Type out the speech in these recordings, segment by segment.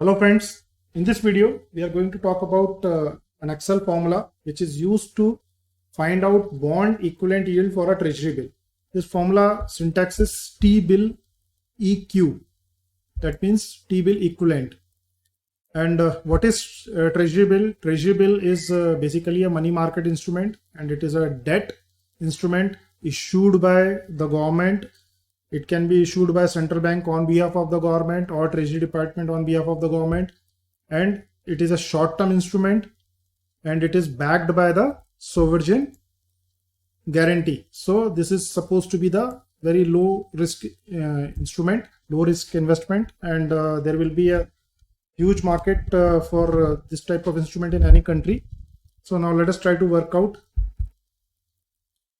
Hello friends, in this video we are going to talk about an Excel formula which is used to find out bond equivalent yield for a treasury bill. This formula syntax is TBILLEQ, that means T-bill equivalent. And what is treasury bill? Treasury bill is basically a money market instrument, and it is a debt instrument issued by the government. It can be issued by central bank on behalf of the government or treasury department on behalf of the government, and it is a short-term instrument, and it is backed by the sovereign guarantee. So this is supposed to be the very low risk instrument, low risk investment, and there will be a huge market for this type of instrument in any country. So now let us try to work out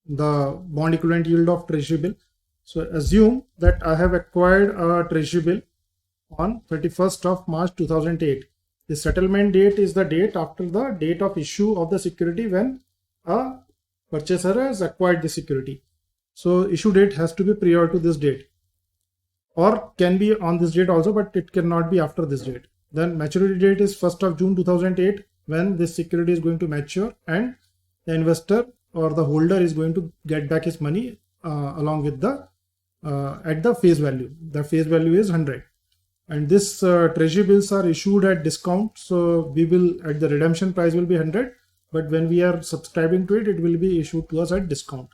the bond equivalent yield of treasury bill. So assume that I have acquired a treasury bill on 31st of March 2008. The settlement date is the date after the date of issue of the security when a purchaser has acquired the security. So issue date has to be prior to this date, or can be on this date also, but it cannot be after this date. Then maturity date is 1st of June 2008 when this security is going to mature, and the investor or the holder is going to get back his money along with the at the face value. The face value is 100, and this treasury bills are issued at discount, so we will at the redemption price will be 100, but when we are subscribing to it, it will be issued to us at discount.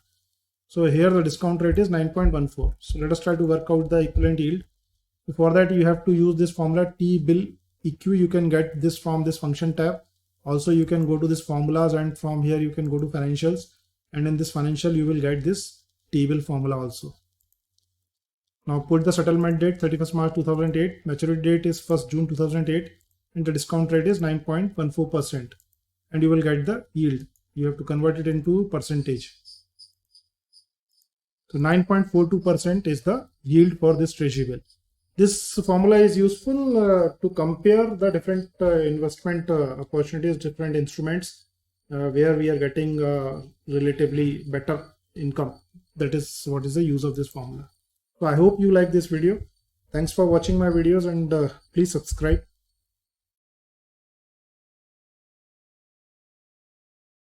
So here the discount rate is 9.14. So let us try to work out the equivalent yield. For that you have to use this formula TBILLEQ. You can get this from this function tab. Also you can go to this formulas, and from here you can go to financials, and in this financial you will get this T-bill formula also. Now put the settlement date 31st March 2008, maturity date is 1st June 2008, and the discount rate is 9.14%, and you will get the yield. You have to convert it into percentage. So 9.42% is the yield for this treasury bill. This formula is useful to compare the different investment opportunities, different instruments where we are getting relatively better income. That is what is the use of this formula. So I hope you like this video. Thanks for watching my videos, and please subscribe.